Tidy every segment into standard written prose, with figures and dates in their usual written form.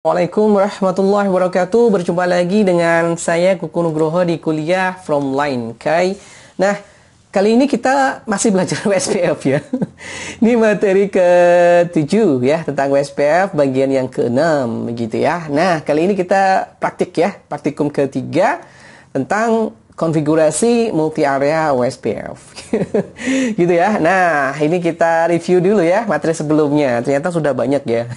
Assalamualaikum warahmatullahi wabarakatuh. Berjumpa lagi dengan saya Kuku Nugroho di kuliah From Line. Okay. Nah, kali ini kita masih belajar WSPF ya. Ini materi ke-7 ya, tentang WSPF bagian yang ke-6 begitu ya. Nah, kali ini kita praktik ya, praktikum ke-3 tentang konfigurasi multi area WSPF. Gitu ya. Nah, ini kita review dulu ya materi sebelumnya. Ternyata sudah banyak ya.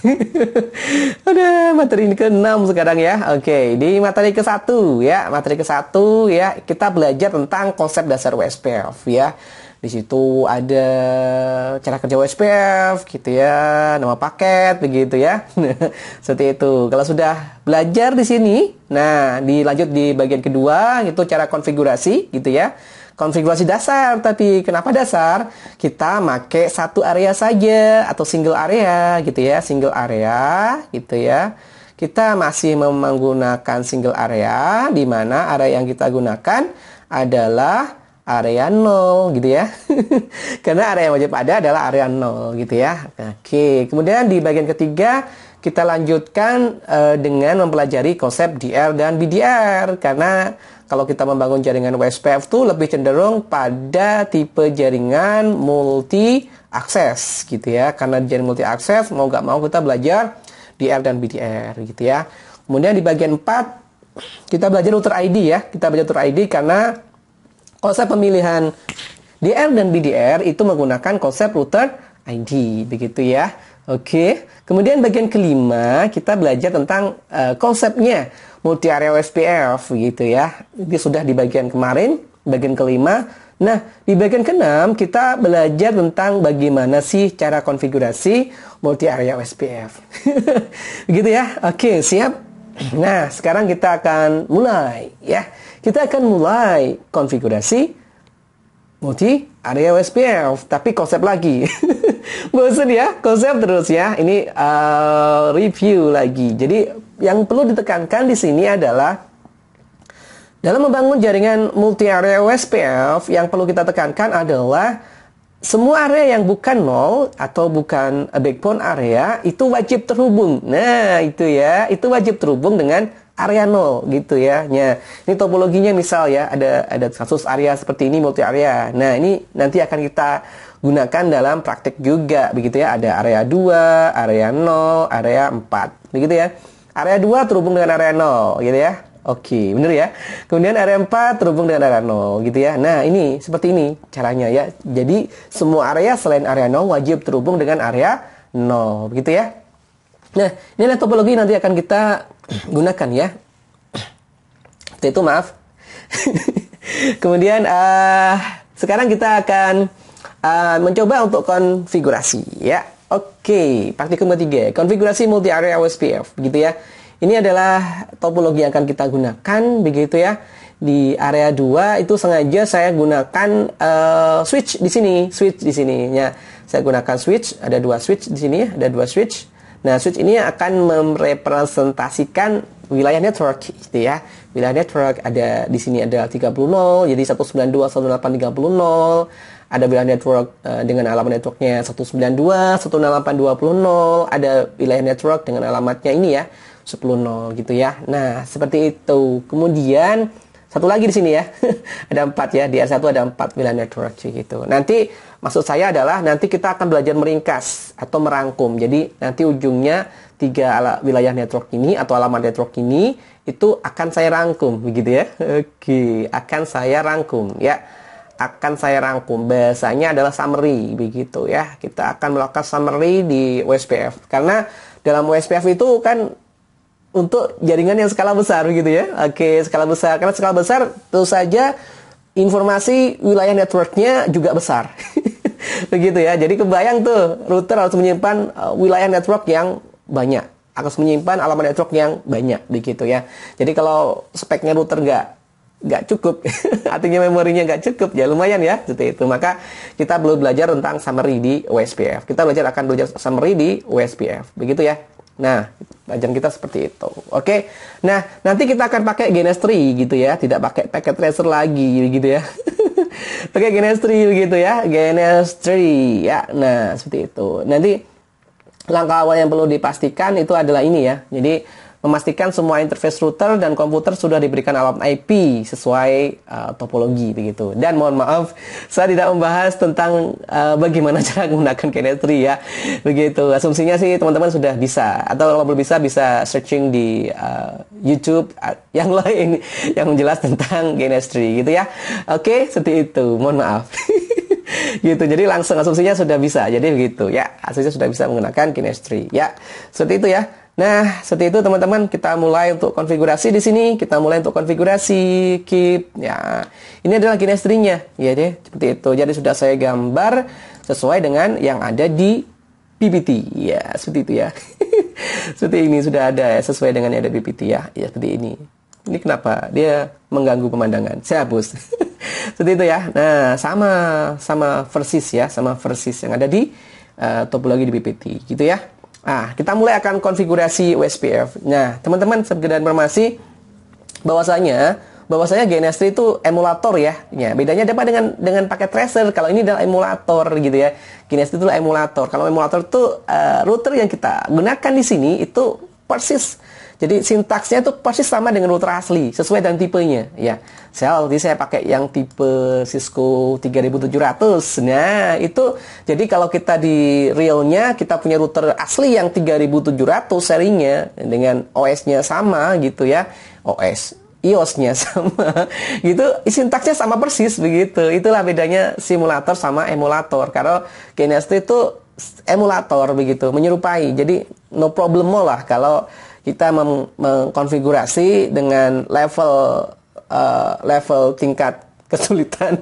Udah materi ini ke-6 sekarang ya. Oke, di materi ke-1 ya. Materi ke-1 ya, kita belajar tentang konsep dasar WSPF ya. Di situ ada cara kerja WSPF gitu ya, nama paket begitu ya. Seperti itu. Kalau sudah belajar di sini, nah dilanjut di bagian kedua itu cara konfigurasi gitu ya. Konfigurasi dasar, tapi kenapa dasar? Kita pakai satu area saja atau single area gitu ya, single area gitu ya. Kita masih menggunakan single area, di mana area yang kita gunakan adalah area 0 gitu ya. Karena area yang wajib ada adalah area 0 gitu ya. Oke, kemudian di bagian ketiga kita lanjutkan dengan mempelajari konsep DR dan BDR. Karena kalau kita membangun jaringan WSPF itu lebih cenderung pada tipe jaringan multi akses gitu ya. Karena jaringan multi akses mau nggak mau kita belajar DR dan BDR gitu ya. Kemudian di bagian 4 kita belajar router ID ya. Kita belajar router ID karena konsep pemilihan DR dan BDR itu menggunakan konsep router ID, begitu ya. Oke. Kemudian bagian kelima kita belajar tentang konsepnya multi area WSPF, gitu ya. Ini sudah di bagian kemarin, bagian kelima. Nah, di bagian keenam kita belajar tentang bagaimana sih cara konfigurasi multi area WSPF. Begitu ya. Oke, siap. Nah, sekarang kita akan mulai ya. Kita akan mulai konfigurasi multi area WSPF, tapi konsep lagi. Bosan ya, konsep terus ya. Ini review lagi. Jadi yang perlu ditekankan di sini adalah dalam membangun jaringan multi area WSPF, yang perlu kita tekankan adalah semua area yang bukan nol atau bukan backbone area itu wajib terhubung. Nah, itu ya, itu wajib terhubung dengan area 0 gitu ya. Nah, ini topologinya misal ya, ada kasus area seperti ini multi area. Nah, ini nanti akan kita gunakan dalam praktek juga begitu ya. Ada area 2, area 0, area 4. Begitu ya. Area 2 terhubung dengan area 0 gitu ya. Oke, bener ya. Kemudian area 4 terhubung dengan area 0 gitu ya. Nah, ini seperti ini caranya ya. Jadi, semua area selain area 0 wajib terhubung dengan area 0 begitu ya. Nah, ini topologi nanti akan kita gunakan ya. Seperti itu, maaf. Kemudian sekarang kita akan mencoba untuk konfigurasi ya. Oke, praktikum ketiga, konfigurasi multi area WSPF gitu ya. Ini adalah topologi yang akan kita gunakan begitu ya. Di area 2 itu sengaja saya gunakan switch di sini, ya. Saya gunakan switch, ada 2 switch di sini, ada 2 switch. Nah, switch ini akan merepresentasikan wilayah network gitu ya. Wilayah network ada di sini ada 30.0, jadi 192.168.30.0. Ada wilayah network dengan alamat networknya 192, 168.20.0. Ada wilayah network dengan alamatnya ini ya, 10.0 gitu ya. Nah, seperti itu. Kemudian satu lagi di sini ya. Ada 4 ya, di R1 ada 4 wilayah network gitu. Nanti maksud saya adalah nanti kita akan belajar meringkas atau merangkum. Jadi nanti ujungnya 3 wilayah network ini atau alamat network ini itu akan saya rangkum begitu ya. Oke, akan saya rangkum ya. Akan saya rangkum. Bahasanya adalah summary begitu ya. Kita akan melakukan summary di WSPF. Karena dalam WSPF itu kan untuk jaringan yang skala besar gitu ya. Oke, skala besar. Karena skala besar tentu saja informasi wilayah networknya juga besar. Begitu ya. Jadi kebayang tuh router harus menyimpan wilayah network yang banyak. Harus menyimpan alamat network yang banyak begitu ya. Jadi kalau speknya router nggak cukup, artinya memorinya nggak cukup, ya lumayan ya, seperti itu. Maka kita belum belajar tentang summary di WSPF. Kita akan belajar summary di WSPF. Begitu ya. Nah, pelajaran kita seperti itu. Oke. Nah, nanti kita akan pakai GNS3 gitu ya, tidak pakai packet tracer lagi gitu ya. Pakai GNS3 begitu ya, GNS3 ya. Nah, seperti itu. Nanti langkah awal yang perlu dipastikan itu adalah ini ya. Jadi memastikan semua interface router dan komputer sudah diberikan alamat IP sesuai topologi begitu. Dan mohon maaf, saya tidak membahas tentang bagaimana cara menggunakan Genestry ya. Begitu. Asumsinya sih teman-teman sudah bisa, atau kalau belum bisa searching di YouTube yang lain yang menjelas tentang Genestry gitu ya. Oke, seperti itu. Mohon maaf. Gitu. Jadi langsung asumsinya sudah bisa. Jadi begitu ya. Asumsinya sudah bisa menggunakan Genestry ya. Seperti itu ya. Nah, seperti itu teman-teman, kita mulai untuk konfigurasi di sini. Kita mulai untuk konfigurasi keep. Ya, ini adalah Genestry-nya, ya deh, seperti itu. Jadi sudah saya gambar sesuai dengan yang ada di PPT. Ya, seperti itu ya. Seperti ini sudah ada ya, sesuai dengan yang ada di PPT ya. Ya, seperti ini. Ini kenapa? Dia mengganggu pemandangan. Saya hapus. Seperti itu ya. Nah, sama persis ya, sama persis yang ada di topologi di PPT, gitu ya. Nah, kita mulai akan konfigurasi OSPF. Nah, teman-teman, sekedar informasi bahwasanya Genestry itu emulator ya. Ya, bedanya apa dengan paket tracer? Kalau ini adalah emulator gitu ya. Genestry itu emulator. Kalau emulator itu router yang kita gunakan di sini itu persis. Jadi sintaksnya itu persis sama dengan router asli, sesuai dengan tipenya ya. Saya pakai yang tipe Cisco 3700. Nah, itu jadi kalau kita di realnya kita punya router asli yang 3700 serinya dengan OS-nya sama gitu ya. iOS-nya sama gitu, sintaksnya sama persis begitu. Itulah bedanya simulator sama emulator. Karena Genestry itu emulator begitu, menyerupai. Jadi no problem lah kalau kita mengkonfigurasi dengan level tingkat kesulitan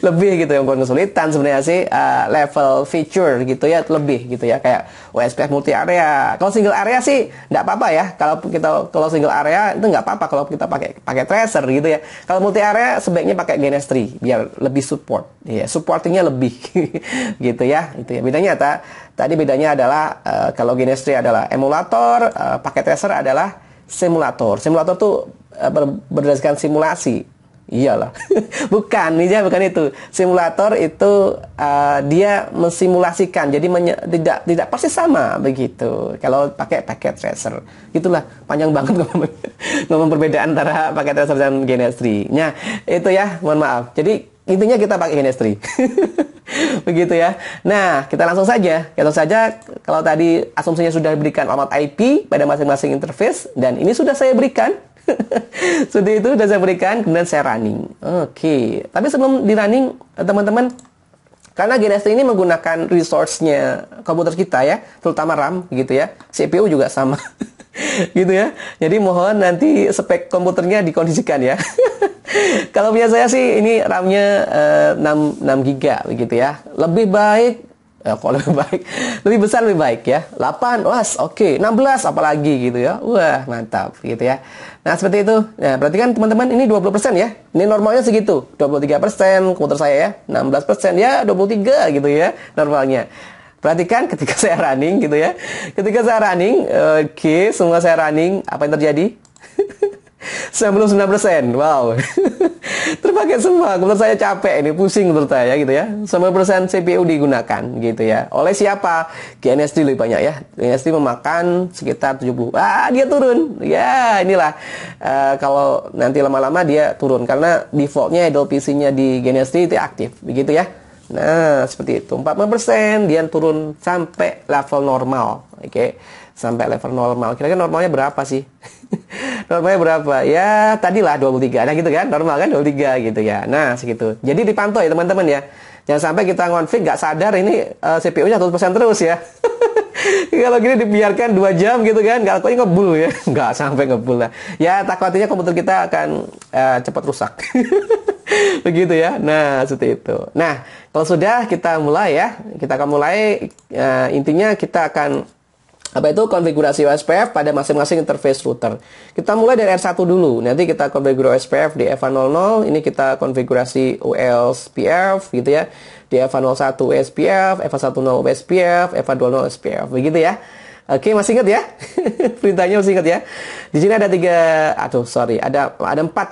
lebih gitu ya, bukan kesulitan sebenarnya sih, level feature gitu ya, lebih gitu ya, kayak OSPF multi area. Kalau single area sih nggak apa-apa ya, kalau single area itu nggak apa-apa kalau kita pakai tracer gitu ya. Kalau multi area sebaiknya pakai Genestry biar lebih support ya, supportingnya lebih gitu ya. Itu ya bedanya. Tadi bedanya adalah kalau Genestry adalah emulator, pakai tracer adalah simulator. Simulator tuh berdasarkan simulasi. Iyalah, bukan itu. Simulator itu dia mensimulasikan, jadi tidak pasti sama begitu. Kalau pakai paket tracer, itulah panjang banget ngomong perbedaan antara paket tracer dan Genestry. Nah, itu ya, mohon maaf. Jadi intinya kita pakai Genestry. Begitu ya. Nah, kita langsung saja. Kalau tadi asumsinya sudah diberikan alamat IP pada masing-masing interface, dan ini sudah saya berikan. Seperti itu sudah saya berikan, kemudian saya running. Oke. Tapi sebelum di running, teman-teman, karena Genestry ini menggunakan resource-nya komputer kita ya, terutama RAM gitu ya. CPU juga sama. Gitu ya. Jadi mohon nanti spek komputernya dikondisikan ya. Kalau punya saya sih ini RAM-nya 6 GB begitu ya. Lebih baik lebih besar lebih baik ya. 8, oke. 16 apalagi gitu ya. Wah, mantap gitu ya. Nah, seperti itu. Nah, berarti kan teman-teman ini 20% ya. Ini normalnya segitu. 23% komputer saya ya. 16% ya, 23 gitu ya normalnya. Perhatikan ketika saya running gitu ya. Ketika saya running, semua saya running, apa yang terjadi? 99%. Wow. Terpakai semua. Menurut saya capek ini, pusing menurut saya gitu ya. 90% CPU digunakan gitu ya. Oleh siapa? Genestry lebih banyak ya. Genestry memakan sekitar 70. Dia turun. Ya, inilah kalau nanti lama-lama dia turun karena defaultnya idle PC-nya di Genestry itu aktif, begitu ya. Nah, seperti itu. 40% dia turun sampai level normal. Oke. Sampai level normal. Kira-kira normalnya berapa sih? Normalnya berapa? Ya, tadilah 23. Nah, gitu kan? Normal kan 23 gitu ya. Nah, segitu. Jadi dipantau ya, teman-teman ya. Jangan sampai kita ngonfig nggak sadar ini CPU-nya 100% terus ya. Kalau gini dibiarkan 2 jam gitu kan, nggak takutnya ngebul ya. Nggak sampai ngebul lah. Ya, takutnya komputer kita akan cepat rusak. Begitu ya. Nah, seperti itu. Nah, kalau sudah kita mulai ya. Kita akan mulai, intinya kita akan konfigurasi OSPF pada masing-masing interface router. Kita mulai dari R1 dulu. Nanti kita konfigurasi OSPF di EVA00. Ini kita konfigurasi OSPF gitu ya. Di EVA01 OSPF, EVA10 OSPF, EVA20 OSPF. Begitu ya. Oke, masih ingat ya? Perintahnya masih ingat ya? Di sini ada 4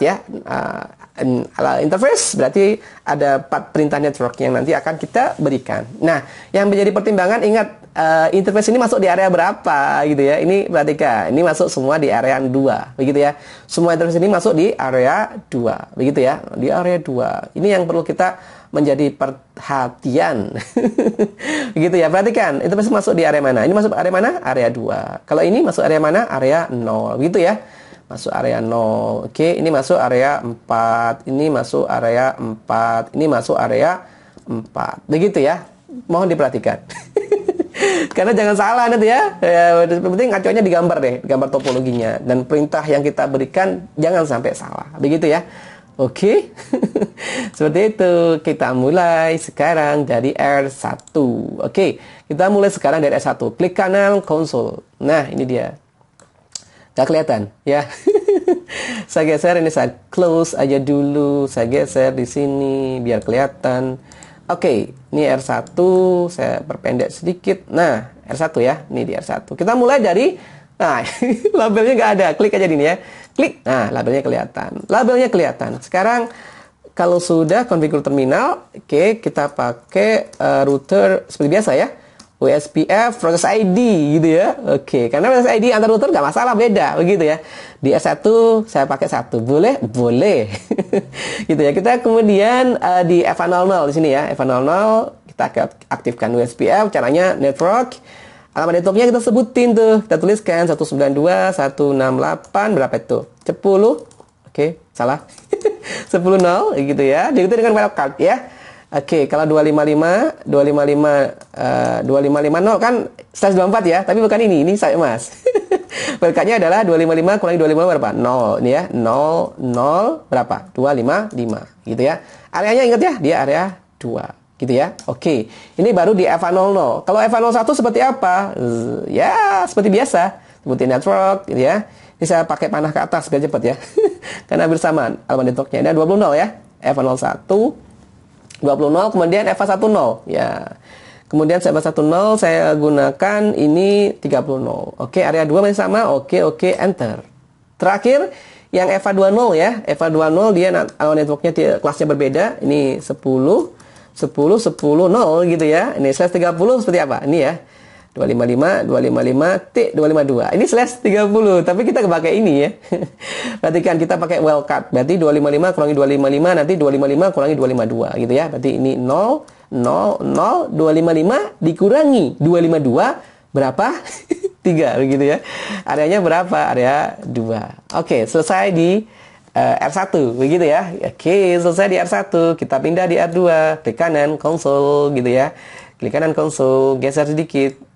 ya. interface berarti ada 4 perintah network yang nanti akan kita berikan. Nah, yang menjadi pertimbangan ingat interface ini masuk di area berapa gitu ya. Ini perhatikan, ini masuk semua di area 2 begitu ya. Semua interface ini masuk di area 2 begitu ya. Di area 2. Ini yang perlu kita menjadi perhatian. Begitu ya. Perhatikan, interface masuk di area mana? Ini masuk area mana? Area 2. Kalau ini masuk area mana? Area 0 gitu ya. Masuk area 0. Oke, ini masuk area 4. Ini masuk area 4. Ini masuk area 4. Begitu ya. Mohon diperhatikan. Karena jangan salah nanti ya. Penting ngaconya digambar deh, gambar topologinya. Dan perintah yang kita berikan jangan sampai salah. Begitu ya. Oke. Seperti itu. Kita mulai sekarang dari R1. Oke. Kita mulai sekarang dari R1. Klik kanan konsol. Nah, ini dia. Gak kelihatan ya. Saya geser ini, saya close aja dulu. Saya geser di sini biar kelihatan. Oke, ini R1 saya perpendek sedikit. Nah, R1 ya. Ini di R1. Kita mulai dari labelnya nggak ada. Klik aja di ini ya. Klik. Nah, labelnya kelihatan. Labelnya kelihatan. Sekarang kalau sudah konfigur terminal, oke, kita pakai router seperti biasa ya. OSPF process ID gitu ya. Oke, karena process ID antar router nggak masalah, beda begitu ya. Di S1 saya pakai 1. Boleh? Boleh. Gitu ya. Kita kemudian di EVA00 di sini ya. EVA00 kita aktifkan OSPF, caranya network. Alamat networknya kita sebutin tuh. Kita tuliskan 192.168 berapa itu? 10. Oke, salah. 10.0 gitu ya. Diikuti dengan wildcard ya. Oke, kalau 255 255 kan /24 ya, tapi bukan ini saya Mas. Wildcardnya adalah 255 kurangi 255 berapa? 0 ini ya. 0 0 berapa? 255 gitu ya. Areanya ingat ya, dia area 2 gitu ya. Oke, ini baru di EVA00. Kalau EVA01 seperti apa? Ya, seperti biasa. Seperti network gitu ya. Ini saya pakai panah ke atas biar cepat ya. Karena bersamaan alamat networknya. Ada 20 ya. EVA01 20 kemudian EVA10 ya. Kemudian EVA10 saya gunakan ini 30. Oke, area 2 masih sama. Oke, enter. Terakhir yang EVA20 ya. EVA20 dia networknya kelasnya berbeda. Ini 10 0 gitu ya. Ini /30 seperti apa? Ini ya. 255 T252. Ini /30, tapi kita pakai ini ya. Perhatikan kita pakai wildcard. Berarti 255 kurangi 255 nanti 255 kurangi 252 gitu ya. Berarti ini 0 0 0 255 dikurangi 252 berapa? 3 begitu ya. Areanya berapa? Area 2. Oke, selesai di R1 begitu ya. Oke, selesai di R1. Kita pindah di R2. Klik kanan konsol gitu ya. Klik kanan konsol, geser sedikit.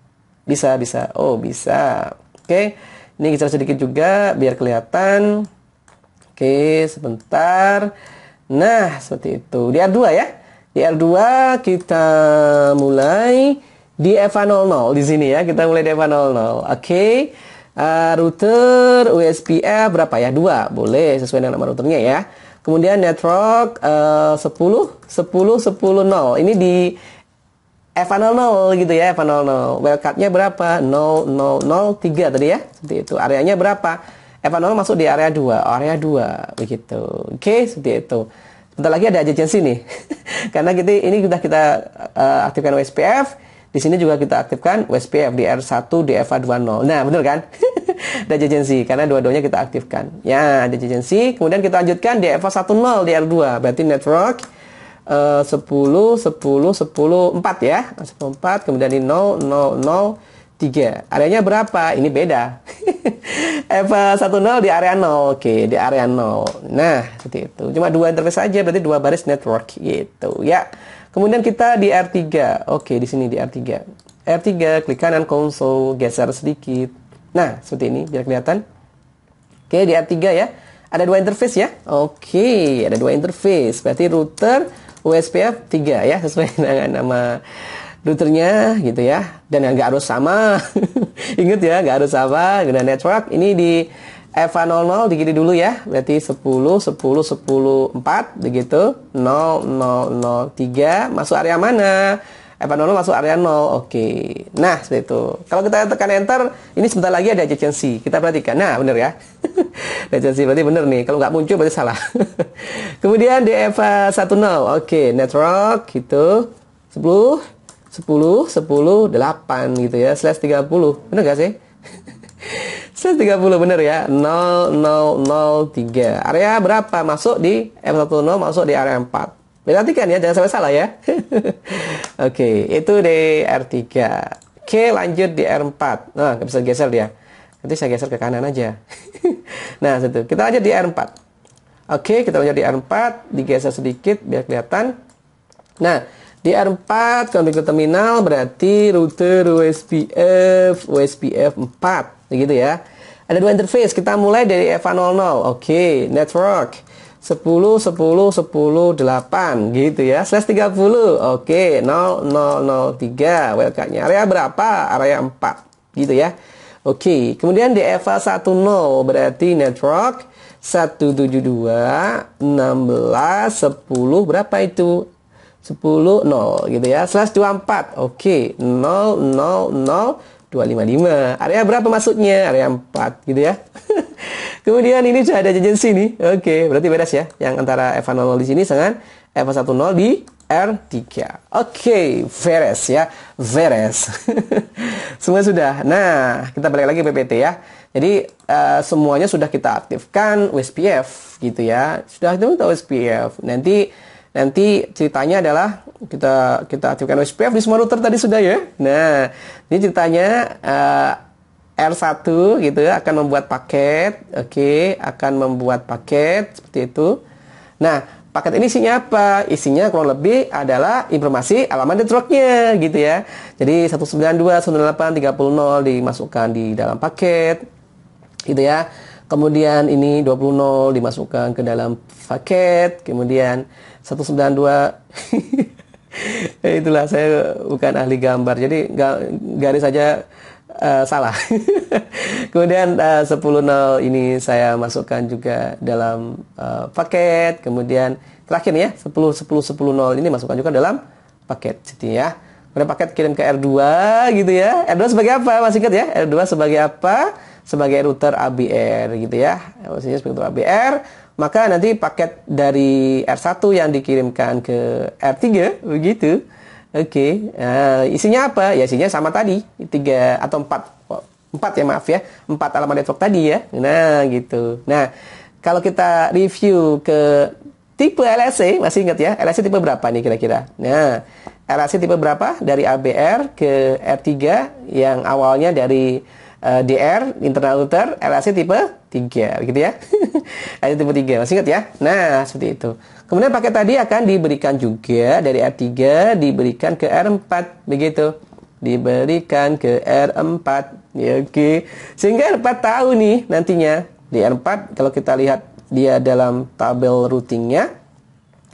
Bisa. Oh, bisa. Oke. Ini geser sedikit juga biar kelihatan. Oke, sebentar. Nah, seperti itu. Di R2 ya. Di R2 kita mulai di EVA00 di sini ya. Kita mulai di EVA00. Oke. Router OSPF berapa ya? 2. Boleh sesuai dengan nama routernya ya. Kemudian network 10 0. Ini di EVA00 gitu ya, EVA00. Wildcardnya berapa? 0003 tadi ya. Seperti itu. Areanya berapa? EVA00 masuk di area 2. Area 2 begitu. Oke, seperti itu. Bentar lagi ada adjacency nih. Karena ini sudah kita aktifkan OSPF. Di sini juga kita aktifkan OSPF di R1 di EVA20. Nah, benar kan? Ada adjacency karena dua-duanya kita aktifkan. Ya, ada adjacency. Kemudian kita lanjutkan di EVA10 di R2. Berarti network 10 4 ya. 4 kemudian di 0 0 0 3. Areanya berapa? Ini beda. EVA10 di area 0. Oke, di area 0. Nah, seperti itu. Cuma 2 interface saja, berarti 2 baris network gitu ya. Kemudian kita di R3. Oke, di sini di R3. R3 klik kanan konsol, geser sedikit. Nah, seperti ini biar kelihatan. Oke, di R3 ya. Ada 2 interface ya. Oke, ada 2 interface. Berarti router OSPF 3 ya, sesuai dengan nama routernya gitu ya. Dan nggak harus sama. Ingat ya, nggak harus sama. Guna network ini di EVA00 digini dulu ya. Berarti 10 4 begitu. 0 0 0 3 masuk area mana? EVA00 masuk area 0. Oke. Nah, seperti itu. Kalau kita tekan enter, ini sebentar lagi ada adjacency. Kita perhatikan. Nah, benar ya. recensi berarti bener nih. Kalau nggak muncul berarti salah. Kemudian DF10, oke, network gitu 10 10 10 8 gitu ya, slash 30. Bener gak sih? Slash 30 bener ya. 0003. Area berapa? Masuk di F10, masuk di area 4. Perhatikan ya, jangan sampai salah ya. Oke, itu di R3. Oke, lanjut di R4. Nah, nggak bisa geser dia. Nanti saya geser ke kanan aja. Nah, situ. Kita lanjut di R4. Oke, kita lanjut di R4. Digeser sedikit biar kelihatan. Nah, di R4 konfigurasi terminal berarti router OSPF 4, begitu ya. Ada dua interface. Kita mulai dari FA00. Oke, network 10 10 10 8 gitu ya. Slash 30. Oke, 0003. Welcome-nya. Area berapa? Area 4 gitu ya. Oke, kemudian di FA10 berarti network 172 16 10 berapa itu? 10 0 gitu ya. Slash 24. Oke, 0 0 0 255. Area berapa masuknya? Area 4 gitu ya. Kemudian ini sudah ada agency nih. Oke, berarti beres ya. Yang antara FA00 di sini dengan FA10 di R3. Oke, beres ya. Beres. Semua sudah. Nah, kita balik lagi PPT ya. Jadi semuanya sudah kita aktifkan OSPF gitu ya. Sudah itu OSPF. Nanti ceritanya adalah kita aktifkan OSPF di semua router tadi sudah ya. Nah, ini ceritanya R1 gitu ya akan membuat paket. Oke, akan membuat paket seperti itu. Nah, paket ini isinya apa? Isinya kurang lebih adalah informasi alamat networknya gitu ya. Jadi 192.168.30.0 dimasukkan di dalam paket gitu ya. Kemudian ini 20.0 dimasukkan ke dalam paket. Kemudian 192 itulah, saya bukan ahli gambar. Jadi garis saja salah. Kemudian 10.0 ini saya masukkan juga dalam paket. Kemudian terakhir ya 10.10.10.0 ini masukkan juga dalam paket gitu ya. Kemudian paket kirim ke R2 gitu ya. R2 sebagai apa? Masih ingat ya? R2 sebagai apa? Sebagai router ABR gitu ya. Maksudnya sebagai router ABR. Maka nanti paket dari R1 yang dikirimkan ke R3 begitu. Oke, isinya apa? Ya isinya sama tadi, 3 atau 4 ya, maaf ya. 4 alamat network tadi ya. Nah, gitu. Nah, kalau kita review ke tipe LSC, masih ingat ya? LSC tipe berapa nih kira-kira? Nah, LSC tipe berapa? Dari ABR ke R3 yang awalnya dari DR, internal router, LSC tipe 3, gitu ya. LSC tipe 3, masih ingat ya? Nah, seperti itu. Kemudian paket tadi akan diberikan juga dari R3, diberikan ke R4, begitu. Diberikan ke R4, ya, oke. Sehingga R4 tahu nih nantinya. Di R4, kalau kita lihat dia dalam tabel routingnya,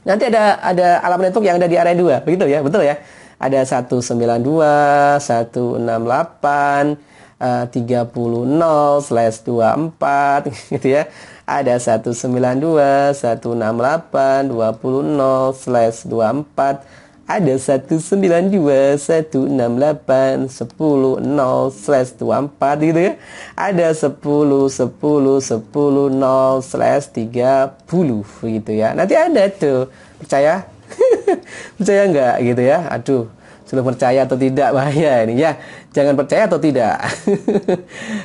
nanti ada alamat network yang ada di area 2, begitu ya, betul ya. Ada 192, 168, 30.0/24 gitu ya. Ada 192, 168, 20.0/24. Ada 192, 168, 10.0/24 gitu ya. Ada 10, 10, 10.0/30 gitu ya. Nanti ada tuh. Percaya? Percaya nggak gitu ya? Aduh, sudah percaya atau tidak, bahaya ini ya. Jangan percaya atau tidak.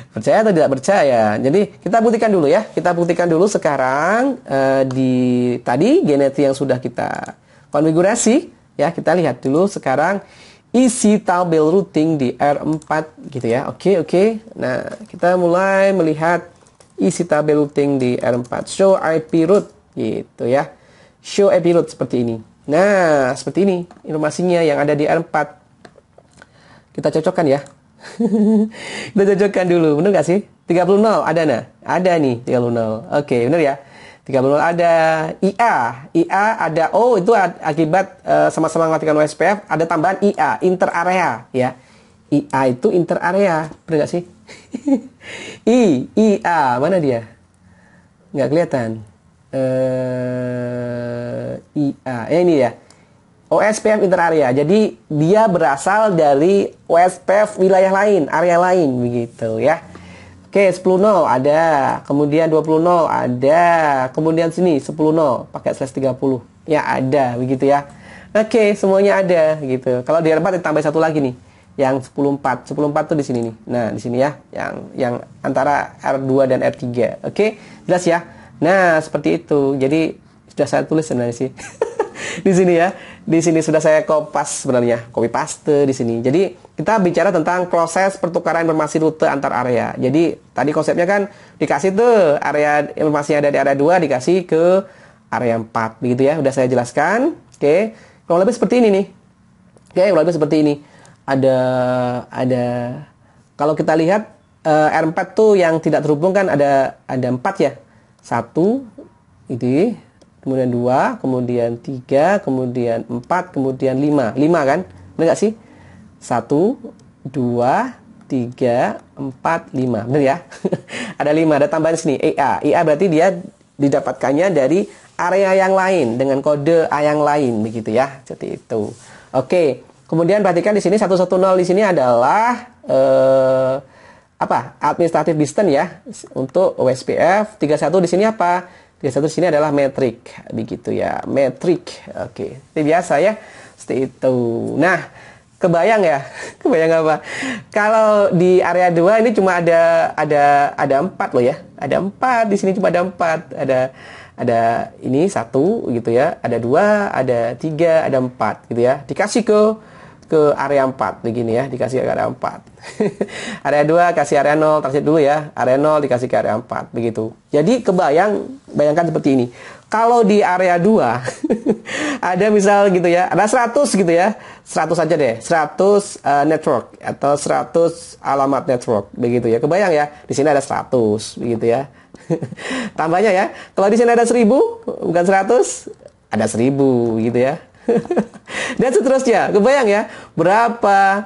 Percaya atau tidak percaya. Jadi kita buktikan dulu ya. Kita buktikan dulu sekarang di tadi Geneti yang sudah kita konfigurasi ya. Kita lihat dulu sekarang isi tabel routing di R4 gitu ya. Oke. Nah, kita mulai melihat isi tabel routing di R4. Show IP route gitu ya. Show IP route seperti ini. Nah, seperti ini informasinya yang ada di R4. Kita cocokkan ya. Kita cocokkan dulu, bener gak sih? 30.0 ada nah? Ada nih 30.0. Oke, bener ya? 30.0 ada. IA ada. Oh, itu akibat sama-sama mengaktifkan OSPF, ada tambahan IA, inter area ya. IA itu inter area, bener gak sih? IA, mana dia? Nggak kelihatan. IA, ini ya. OSPF interarea. Jadi dia berasal dari OSPF wilayah lain, area lain begitu ya. Oke, 10.0 ada, kemudian 20.0 ada, kemudian sini 10.0 pakai slash 30. Ya, ada begitu ya. Oke, semuanya ada gitu. Kalau di R4 ditambah satu lagi nih, yang 10.4. 10.4 tuh di sini nih. Nah, di sini ya, yang antara R2 dan R3. Oke, jelas ya. Nah, seperti itu. Jadi sudah saya tulis sebenarnya sih. Di sini ya. Di sini sudah saya kopas sebenarnya, copy paste di sini. Jadi, kita bicara tentang proses pertukaran informasi rute antar area. Jadi, tadi konsepnya kan dikasih tuh area informasi yang ada di area 2 dikasih ke area 4 begitu ya. Udah saya jelaskan. Oke. Kurang lebih seperti ini nih. Oke, kurang lebih seperti ini. Ada kalau kita lihat R4 tuh yang tidak terhubung kan ada 4 ya. 1 ini, kemudian 2, kemudian 3, kemudian 4, kemudian 5. 5 kan? Benar nggak sih? 1, 2, 3, 4, 5. Benar ya? Ada 5, ada tambahan sini EA. EA berarti dia didapatkannya dari area yang lain dengan kode A yang lain begitu ya. Seperti itu. Oke. Kemudian perhatikan di sini 110 di sini adalah administrative distance ya untuk OSPF. 31 di sini apa? 31 di sini adalah metrik begitu ya. Metrik. Oke. Itu biasa ya. Seperti itu. Nah, kebayang ya? Kebayang apa? Kalau di area 2 ini cuma ada 4 loh ya. Ada 4 di sini cuma ada 4. Ada ini 1 gitu ya. Ada 2, ada 3, ada 4 gitu ya. Dikasih ke area 4 begini ya, dikasih ke area 4. Area 2 kasih area 0, transit dulu ya. Area 0 dikasih ke area 4 begitu. Jadi bayangkan seperti ini. Kalau di area 2 ada misal gitu ya, ada 100 gitu ya. 100 aja deh. 100 network atau 100 alamat network begitu ya. Kebayang ya. Di sini ada 100 begitu ya. Tambahnya ya. Kalau di sini ada 1000 bukan 100, ada 1000 gitu ya. Dan seterusnya. Kebayang ya berapa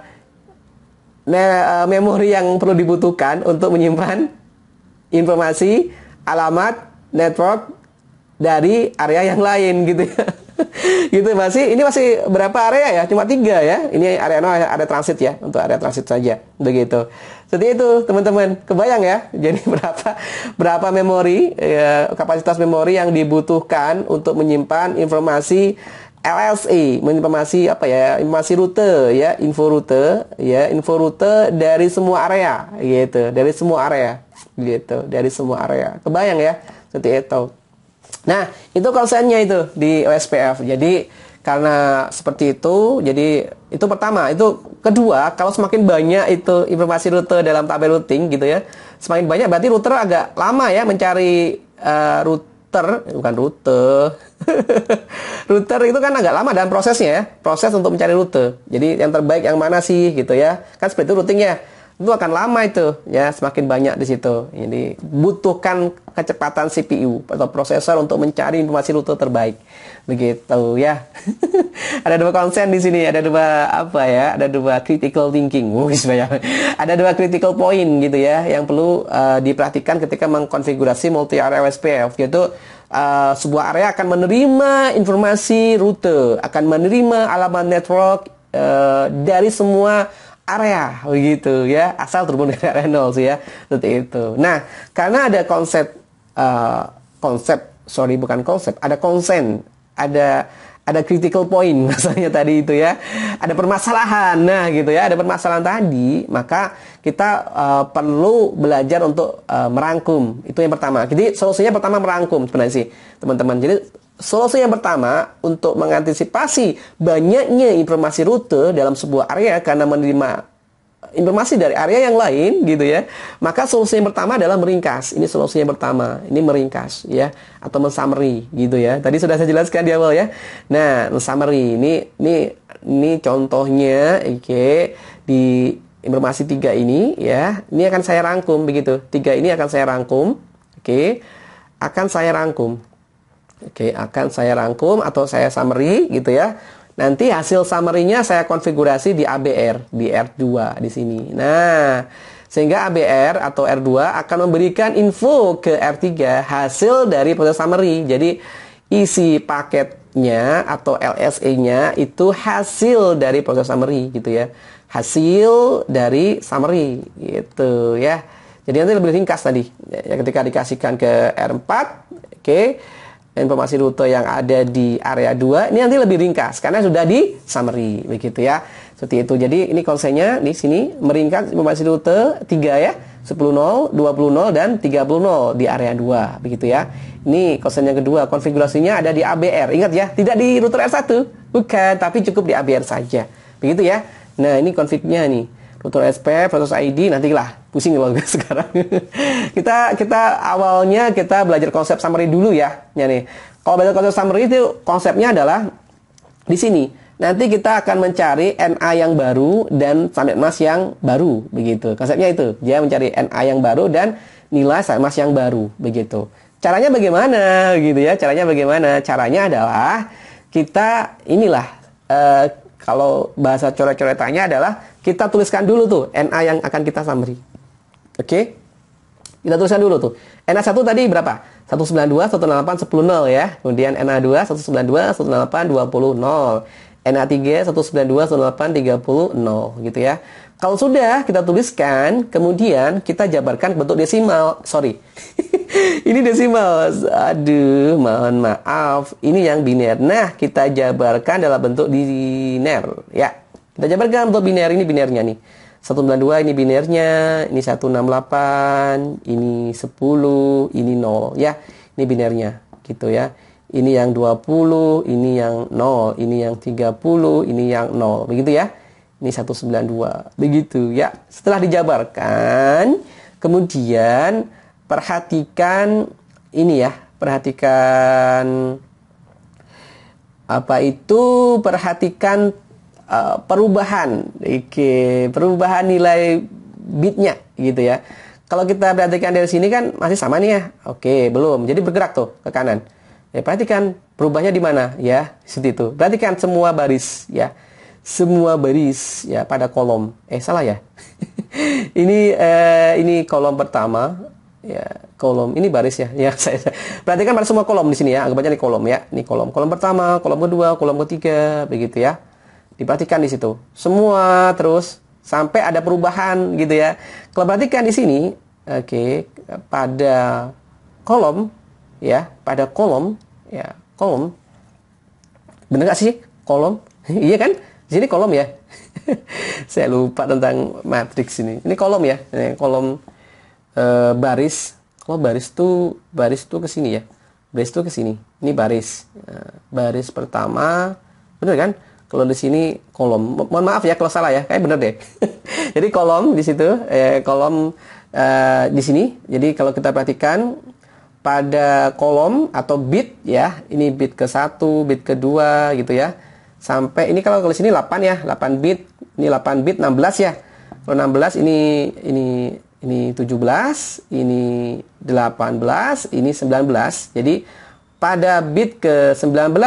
memori yang perlu dibutuhkan untuk menyimpan informasi alamat network dari area yang lain gitu ya. Gitu ini masih berapa area ya? Cuma 3 ya. Ini area 0 ada transit ya, untuk area transit saja. Begitu. Seperti itu, teman-teman. Kebayang ya? Jadi berapa memori kapasitas memori yang dibutuhkan untuk menyimpan informasi LSI, informasi informasi rute ya, info rute dari semua area gitu, dari semua area. Kebayang ya? Seperti itu. Nah, itu konsennya itu di OSPF. Jadi, karena seperti itu, jadi itu pertama. Itu kedua, kalau semakin banyak itu informasi rute dalam tabel routing gitu ya, semakin banyak berarti router agak lama ya mencari router itu kan agak lama dalam prosesnya ya, proses untuk mencari rute. Jadi yang terbaik yang mana sih gitu ya, kan seperti itu routingnya. Itu akan lama itu ya, semakin banyak di situ. Jadi butuhkan kecepatan CPU atau prosesor untuk mencari informasi rute terbaik. Begitu ya. Ada 2 konsen di sini, ada 2 ada 2 critical thinking. Ada 2 critical point gitu ya yang perlu diperhatikan ketika mengkonfigurasi multi area OSPF, yaitu sebuah area akan menerima informasi rute, akan menerima alamat network dari semua area begitu ya, asal terhubung dengan area 0 sih ya, seperti itu. Nah, karena ada ada konsen, ada critical point maksudnya tadi itu ya, ada permasalahan. Nah gitu ya, ada permasalahan tadi, maka kita perlu belajar untuk merangkum. Itu yang pertama. Jadi solusinya pertama merangkum sebenarnya sih teman-teman. Jadi solusi yang pertama untuk mengantisipasi banyaknya informasi rute dalam sebuah area karena menerima informasi dari area yang lain gitu ya, maka solusi yang pertama adalah meringkas. Ini solusi yang pertama, ini meringkas ya, atau men-summary gitu ya. Tadi sudah saya jelaskan di awal ya. Nah, men-summary ini contohnya, di informasi 3 ini ya, ini akan saya rangkum begitu. 3 ini akan saya rangkum, akan saya rangkum. Akan saya rangkum atau saya summary gitu ya. Nanti hasil summary-nya saya konfigurasi di ABR, di R2 di sini. Nah, sehingga ABR atau R2 akan memberikan info ke R3 hasil dari proses summary. Jadi, isi paketnya atau LSA-nya itu hasil dari proses summary gitu ya. Hasil dari summary gitu ya. Jadi nanti lebih ringkas tadi. Ya, ketika dikasihkan ke R4, oke, informasi rute yang ada di area 2 ini nanti lebih ringkas karena sudah di summary begitu ya. Seperti itu. Jadi ini konsepnya di sini meringkas informasi rute 3 ya. 10.0, 20.0 dan 30.0 di area 2 begitu ya. Ini konsep yang kedua, konfigurasinya ada di ABR. Ingat ya, tidak di router R1. Bukan, tapi cukup di ABR saja. Begitu ya. Nah, ini konfignya nih. Router SP, proses ID, nantilah pusing kalau sekarang. kita awalnya kita belajar konsep summary dulu ya. Ya nih. Kalau belajar konsep summary itu konsepnya adalah di sini. Nanti kita akan mencari NA yang baru dan subnet mask yang baru begitu. Konsepnya itu. Dia mencari NA yang baru dan nilai subnet mask yang baru begitu. Caranya bagaimana gitu ya? Caranya bagaimana? Caranya adalah kita inilah kalau bahasa coret-coretannya adalah kita tuliskan dulu tuh NA yang akan kita summary. Oke? Kita tuliskan dulu tuh. NA1 tadi berapa? 192, 168, 10.0 ya. Kemudian NA2, 192, 168, 20.0. NA3, 192, 168, 30.0 gitu ya. Kalau sudah kita tuliskan, kemudian kita jabarkan bentuk desimal. Sorry. Ini desimal. Aduh, mohon maaf. Ini yang biner. Nah, kita jabarkan dalam bentuk biner ya. Kita jabarkan bentuk biner, ini binernya nih. 192 ini binernya, ini 168, ini 10, ini 0 ya. Ini binernya gitu ya. Ini yang 20, ini yang 0, ini yang 30, ini yang 0. Begitu ya. Ini 192. Begitu ya. Setelah dijabarkan, kemudian perhatikan ini ya. Perhatikan apa itu? Perhatikan perubahan. Oke, perubahan nilai bitnya gitu ya. Kalau kita perhatikan dari sini kan masih sama nih ya. Oke, belum. Jadi bergerak tuh ke kanan. Ya, perhatikan perubahannya di mana ya, seperti itu. Perhatikan semua baris ya. Semua baris ya pada kolom. Salah ya. Ini kolom pertama ya, kolom ini baris ya. Ya, saya perhatikan pada semua kolom di sini ya. Anggap aja ini kolom ya. Ini kolom. Kolom pertama, kolom kedua, kolom ketiga, begitu ya. Diperhatikan di situ. Semua terus sampai ada perubahan gitu ya. Kalau perhatikan di sini, oke, pada kolom ya, pada kolom ya, kolom. Bener gak sih kolom? Iya kan? Di sini kolom ya. Saya lupa tentang matriks ini. Ini kolom ya. Ini kolom baris. Kalau baris tuh ke sini ya. Baris tuh ke sini. Ini baris. Baris pertama. Bener kan? Kalau di sini kolom. Mohon maaf ya kalau salah ya. Kayak bener deh. Jadi kolom di situ, kolom di sini. Jadi kalau kita perhatikan pada kolom atau bit ya, ini bit ke-1, bit ke-2 gitu ya. Sampai ini kalau di sini 8 ya, 8 bit. Ini 8 bit 16 ya. Kalau 16 ini 17, ini 18, ini 19. Jadi pada bit ke-19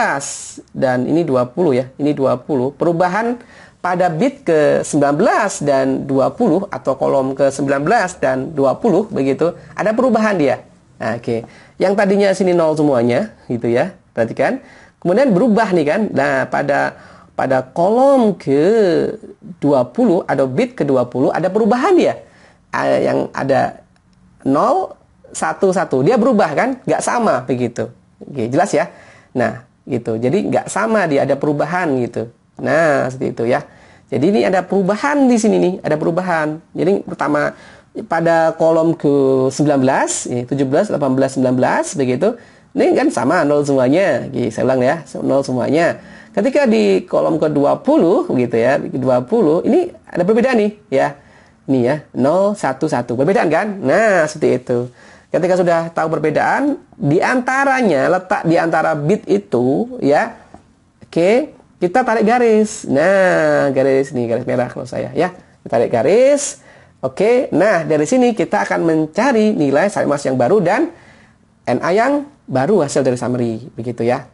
dan ini 20 ya. Ini 20. Perubahan pada bit ke-19 dan 20 atau kolom ke-19 dan 20 begitu, ada perubahan dia. Nah, oke. Yang tadinya sini 0 semuanya gitu ya. Perhatikan. Kemudian berubah nih kan. Nah, pada kolom ke-20 atau bit ke-20 ada perubahan dia. Yang ada 0 1 1. Dia berubah kan? Nggak sama begitu. Oke, jelas ya. Nah, gitu. Jadi nggak sama dia, ada perubahan gitu. Nah, seperti itu ya. Jadi ini ada perubahan di sini nih, ada perubahan. Jadi pertama pada kolom ke-19, 17, 18, 19 begitu. Ini kan sama 0 semuanya. Oke, saya ulang ya, 0 semuanya. Ketika di kolom ke-20 gitu ya, 20 ini ada perbedaan nih ya. Ini ya, 0 1 1. Perbedaan kan? Nah, seperti itu. Ketika sudah tahu perbedaan, di antaranya, letak di antara bit itu, ya, oke, kita tarik garis. Nah, garis nih, garis merah kalau saya, ya. Kita tarik garis, oke. Nah, dari sini kita akan mencari nilai subnet mask yang baru dan NA yang baru hasil dari summary, begitu ya.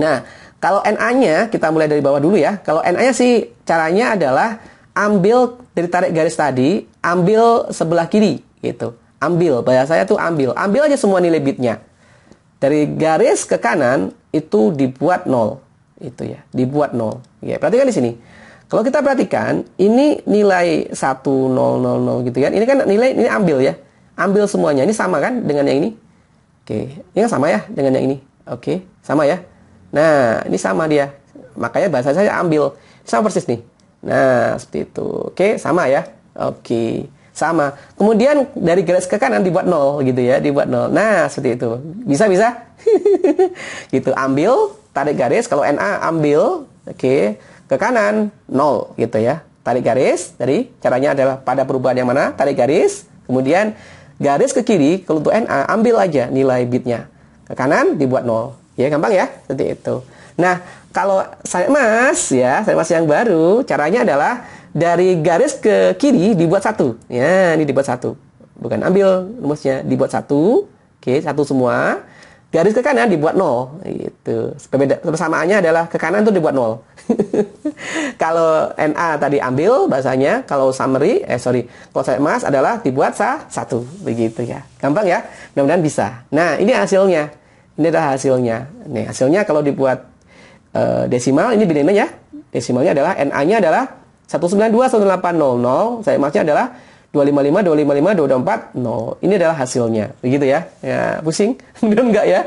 Nah, kalau NA-nya, kita mulai dari bawah dulu ya. Kalau NA-nya sih, caranya adalah ambil dari tarik garis tadi, ambil sebelah kiri, gitu. Ambil, bahasa saya tuh ambil aja semua nilai bitnya. Dari garis ke kanan itu dibuat 0. Itu ya, dibuat 0. Ya, perhatikan di sini. Kalau kita perhatikan, ini nilai 1000 gitu kan. Ini kan nilai, ini ambil ya. Ambil semuanya. Ini sama kan dengan yang ini? Oke, ini kan sama ya dengan yang ini. Oke, sama ya. Nah, ini sama dia. Makanya bahasa saya ambil. Sama persis nih. Nah, seperti itu. Oke, sama ya. Oke, sama. Kemudian dari garis ke kanan dibuat 0 gitu ya, dibuat 0. Nah, seperti itu. Bisa? Gitu, ambil, tarik garis. Kalau NA ambil, oke, ke kanan 0 gitu ya. Tarik garis. Dari caranya adalah pada perubahan yang mana? Tarik garis. Kemudian garis ke kiri, kalau untuk NA ambil aja nilai bitnya. Ke kanan dibuat 0. Ya, gampang ya? Seperti itu. Nah, kalau saya mas yang baru, caranya adalah dari garis ke kiri dibuat 1. Ya, ini dibuat 1. Bukan ambil rumusnya, dibuat 1. Oke, 1 semua. Garis ke kanan dibuat 0. Gitu. Persamaannya adalah ke kanan itu dibuat 0. Kalau NA tadi ambil bahasanya, kalau summary, kalau saya mas adalah dibuat 1. Begitu ya. Gampang ya? Mudah-mudahan bisa. Nah, ini hasilnya. Ini adalah hasilnya. Nih, hasilnya kalau dibuat desimal, ini bedanya ya. Desimalnya adalah NA-nya adalah 192.1800. Saya masnya adalah 255, 255, 224, 0. Ini adalah hasilnya. Begitu ya. Ya, pusing? Enggak ya?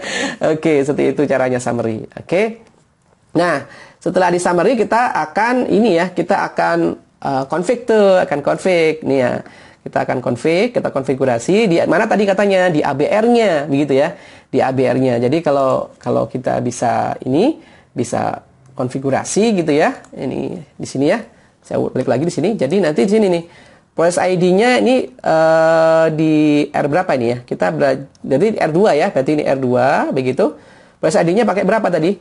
Oke, seperti itu caranya summary. Oke. Nah, setelah di summary kita akan config tuh, config nih ya. Kita akan config, kita konfigurasi di mana tadi katanya di ABR-nya, begitu ya. Di ABR-nya. Jadi kalau kita bisa konfigurasi gitu ya. Ini di sini ya. Saya balik lagi di sini. Jadi nanti di sini nih. Proses ID-nya ini di R berapa ini ya? Jadi R2 ya. Berarti ini R2 begitu. Proses ID-nya pakai berapa tadi?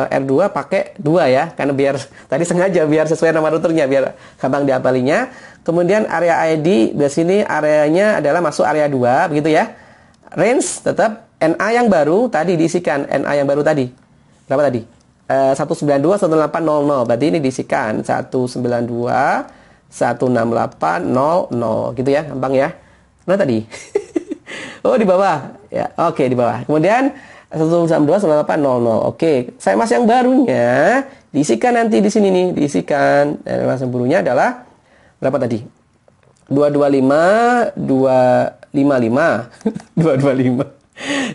R2 pakai 2 ya. Karena biar tadi sengaja biar sesuai nama routernya biar gampang diapalinya. Kemudian area ID di sini areanya adalah masuk area 2 begitu ya. Range tetap NA yang baru tadi diisikan NA yang baru tadi. Berapa tadi? 192.1800. Berarti ini diisikan 192.168.00 gitu ya, gampang ya. Mana tadi? Oh, di bawah. Ya, oke, di bawah. Kemudian 192.168.00. Oke, saya mas yang barunya diisikan nanti di sini nih, diisikan. Dan mas yang barunya adalah berapa tadi? 225 255 225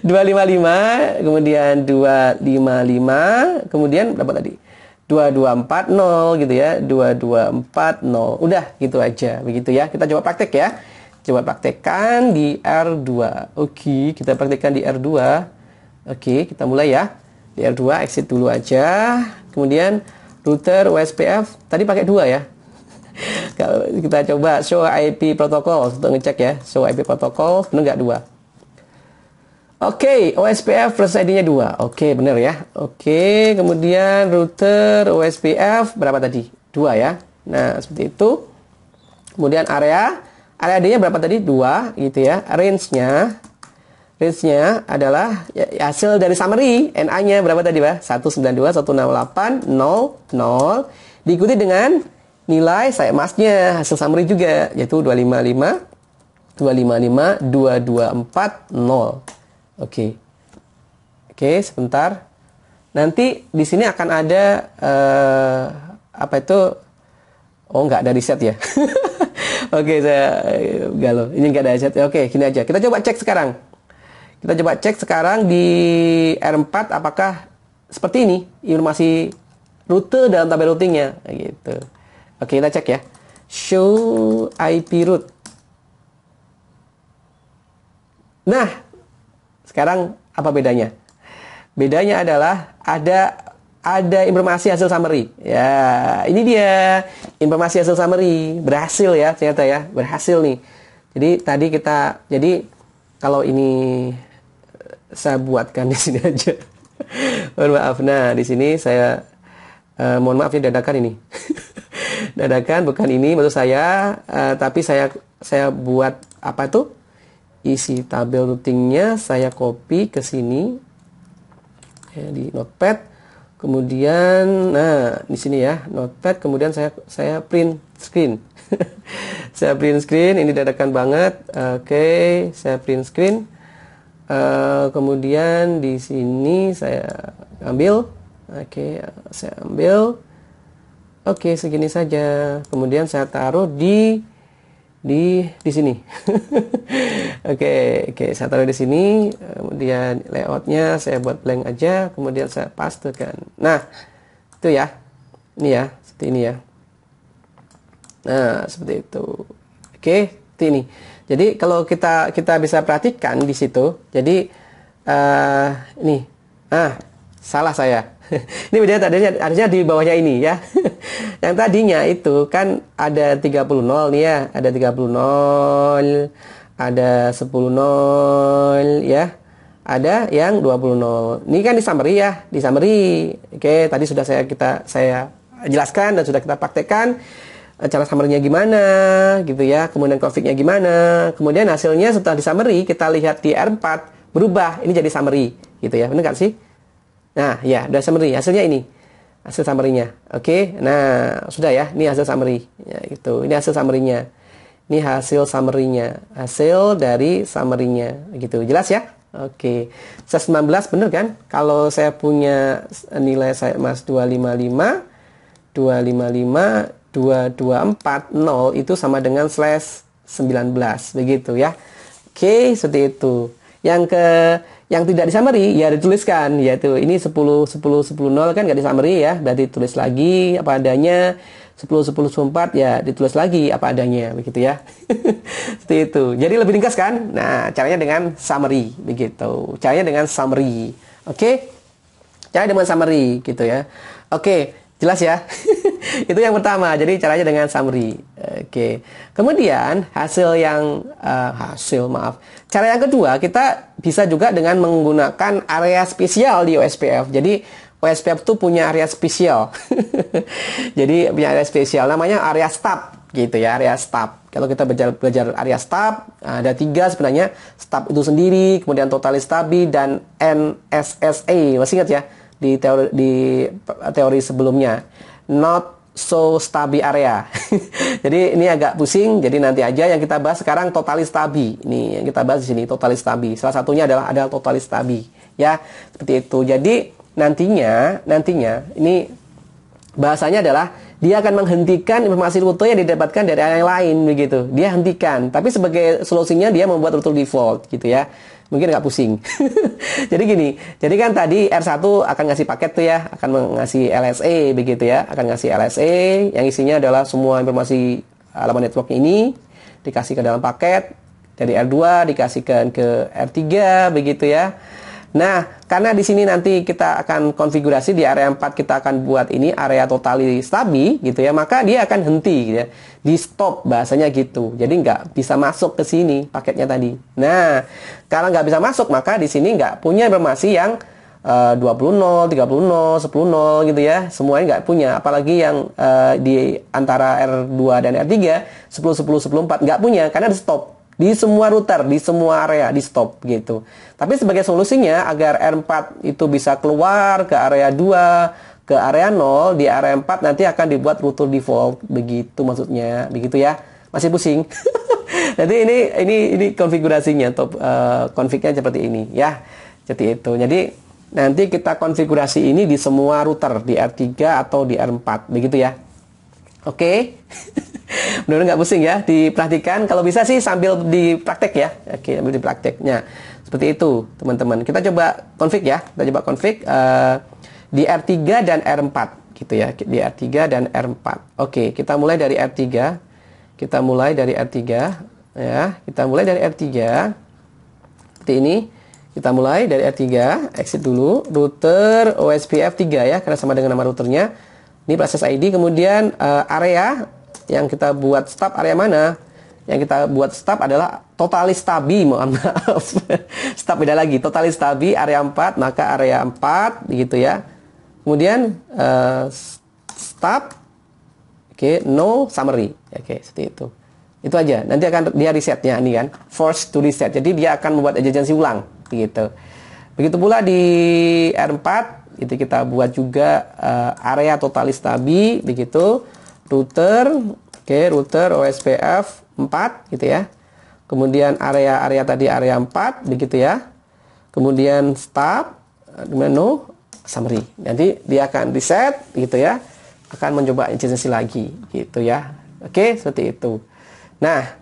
255, kemudian 255, kemudian berapa tadi? 2240 gitu ya, 2240. Udah gitu aja, begitu ya. Kita coba praktek ya. Coba praktekkan di R2. Oke, kita praktekkan di R2. Oke, kita mulai ya. Di R2 exit dulu aja. Kemudian router OSPF tadi pakai 2 ya. Kalau kita coba show IP protocol untuk ngecek ya. Show IP protocol benar nggak 2? Oke, OSPF plus ID-nya 2. Oke, benar ya. Oke, kemudian router OSPF berapa tadi? 2 ya. Nah, seperti itu. Kemudian area ID-nya berapa tadi? 2 gitu ya. Range-nya adalah ya, hasil dari summary. NA-nya berapa tadi, Pak? 192.168.00 diikuti dengan nilai saya masnya hasil summary juga yaitu 255 2240. Oke, sebentar. Nanti di sini akan ada apa itu? Oh, nggak ada reset ya? Oke, saya galau. Ini nggak ada reset. Oke, gini aja. Kita coba cek sekarang. Di R4 apakah seperti ini informasi rute dalam tabel routingnya, gitu. Oke, kita cek ya. Show IP route. Nah, sekarang apa bedanya? Bedanya adalah ada informasi hasil summary. Ya, ini dia informasi hasil summary. Berhasil ya, ternyata ya. Berhasil nih. Jadi kalau ini saya buatkan di sini aja. Mohon maaf. Nah, di sini saya mohon maaf ya dadakan ini. Dadakan bukan ini maksud saya, tapi saya buat apa tuh? Isi tabel routingnya saya copy ke sini ya, di notepad. Kemudian di sini ya notepad, kemudian saya print screen. Saya print screen, ini dadakan banget. Oke, saya print screen. Kemudian di sini saya ambil. Oke, saya ambil. Oke, segini saja. Kemudian saya taruh di sini. Oke, saya taruh di sini. Kemudian layoutnya saya buat blank aja. Kemudian saya pastekan. Nah, itu ya. Ini ya, seperti ini ya. Nah, seperti itu. Oke, seperti ini. Jadi kalau kita bisa perhatikan di situ. Jadi ini. Salah saya. Ini bedanya tadinya harusnya di bawahnya ini ya. Yang tadinya itu kan ada 30 nol nih ya, ada 30 nol, ada 10 nol ya. Ada yang 20 nol. Ini kan di summary ya, di summary. Oke, tadi sudah saya jelaskan dan sudah kita praktekkan cara summary-nya gimana gitu ya. Kemudian config-nya gimana. Kemudian hasilnya setelah di summary kita lihat di R4 berubah, ini jadi summary gitu ya. Benar nggak sih? Nah, ya, udah summary. Hasilnya ini. Hasil summary-nya. Oke. Nah, sudah ya. Ini hasil summary. Ya, gitu. Ini hasil summary-nya. Ini hasil summary-nya. Hasil dari summary-nya. Gitu. Jelas ya? Oke. 19 bener kan? Kalau saya punya nilai saya mas 255 2240 itu sama dengan slash 19. Begitu ya. Oke, seperti itu. Yang tidak di summary ya dituliskan, yaitu ini 10 10 10 0 kan nggak di summary ya, berarti tulis lagi apa adanya. 10 10 4 ya ditulis lagi apa adanya, begitu ya. Seperti itu. Jadi lebih ringkas kan? Nah, caranya dengan summary begitu. Caranya dengan summary. Oke? Caranya dengan summary gitu ya. Oke, jelas ya? Itu yang pertama. Jadi caranya dengan summary. Oke. Kemudian cara yang kedua, kita bisa juga dengan menggunakan area spesial di OSPF. Jadi OSPF itu punya area spesial. Jadi punya area spesial namanya area stub gitu ya, area stub. Kalau kita belajar area stub, ada 3 sebenarnya. Stub itu sendiri, kemudian totalis stabi dan NSSA. Masih ingat ya di teori sebelumnya. Not so stubby area. Jadi ini agak pusing, jadi nanti aja yang kita bahas sekarang totalis stabi. Ini yang kita bahas di sini totalis stabi. Salah satunya adalah totalis stabi, ya. Seperti itu. Jadi nantinya ini bahasanya adalah dia akan menghentikan informasi rute yang didapatkan dari area yang lain begitu. Dia hentikan, tapi sebagai solusinya dia membuat rute default gitu ya. Mungkin nggak pusing. Jadi gini, jadi kan tadi R1 akan ngasih paket tuh ya, akan ngasih LSA begitu ya, akan ngasih LSA yang isinya adalah semua informasi halaman network ini dikasih ke dalam paket, dari R2 dikasihkan ke R3 begitu ya. Nah, karena di sini nanti kita akan konfigurasi di area 4 kita akan buat ini area totally stabi gitu ya, maka dia akan henti gitu ya. Di stop bahasanya gitu. Jadi nggak bisa masuk ke sini paketnya tadi. Nah, kalau nggak bisa masuk maka di sini nggak punya informasi yang 20 0, 30 0, 10 0 gitu ya. Semuanya nggak punya, apalagi yang di antara R2 dan R3 10 10 10 4 nggak punya karena di stop. Di semua router, di semua area, di stop gitu. Tapi sebagai solusinya agar R4 itu bisa keluar ke area 2, ke area 0, di area 4 nanti akan dibuat router default. Begitu maksudnya, begitu ya. Masih pusing? Jadi ini konfigurasinya, config-nya seperti ini ya. Seperti itu. Jadi nanti kita konfigurasi ini di semua router, di R3 atau di R4, begitu ya. Oke. Benar-benar nggak pusing ya, diperhatikan. Kalau bisa sih sambil dipraktek ya. Oke, sambil diprakteknya. Seperti itu, teman-teman. Kita coba config ya. Kita coba config di R3 dan R4 gitu ya. Di R3 dan R4. Oke, kita mulai dari R3. Kita mulai dari R3 ya. Kita mulai dari R3. Seperti ini. Kita mulai dari R3, exit dulu, router OSPF 3 ya, karena sama dengan nama routernya. Ini proses ID, kemudian area yang kita buat stub area mana? Yang kita buat stub adalah totalis stabi, mohon maaf. Stub beda lagi, totalis stabi area 4, maka area 4 begitu ya. Kemudian stub, oke, no summary. Oke, seperti itu. Itu aja. Nanti akan dia resetnya ini kan, force to reset. Jadi dia akan membuat agency ulang begitu. Begitu pula di R4 itu kita buat juga area totalis stabi begitu. Router, oke, router OSPF 4 gitu ya. Kemudian area tadi area 4 begitu ya. Kemudian stop, no summary. Nanti dia akan reset gitu ya. akan mencoba adjacency lagi gitu ya. Oke, seperti itu. Nah,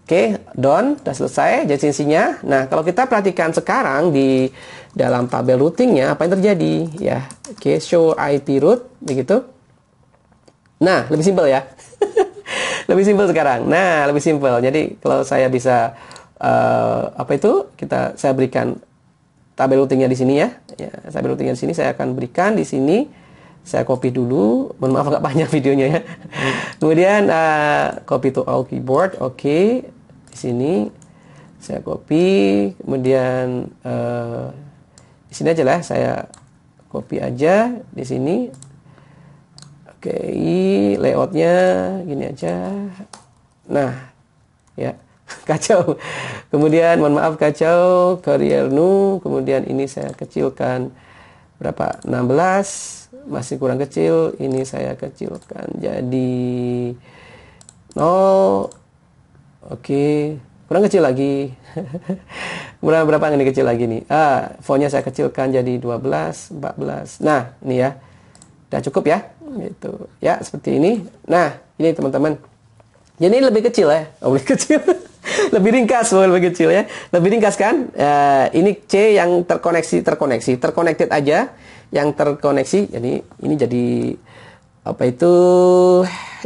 oke, done, sudah selesai adjacency-nya. Nah, kalau kita perhatikan sekarang di dalam tabel routingnya apa yang terjadi ya. Oke, show IP route begitu. Nah, lebih simpel ya. Lebih simpel sekarang. Nah, lebih simpel. Jadi kalau saya bisa saya berikan tabel routingnya di sini ya. Tabel routingnya di sini saya akan berikan di sini. Saya copy dulu. Mohon maaf agak panjang videonya ya. Kemudian copy to all keyboard. Oke. Di sini saya copy. Kemudian di sini aja lah. Saya copy aja di sini. Oke, layoutnya gini aja. Nah, ya. Kacau. Kemudian mohon maaf kacau, career new, kemudian ini saya kecilkan berapa? 16, masih kurang kecil. Ini saya kecilkan jadi 0. Oke, kurang kecil lagi. Berapa ini kecil lagi nih? Fontnya saya kecilkan jadi 12, 14. Nah, ini ya. Udah cukup ya? Gitu. Ya, seperti ini. Nah, ini teman-teman. Jadi ini lebih kecil ya. Lebih kecil. Lebih ringkas, lebih kecil ya. Lebih ringkas kan? Ini C yang terconnected aja, yang terkoneksi. Jadi ini jadi apa itu?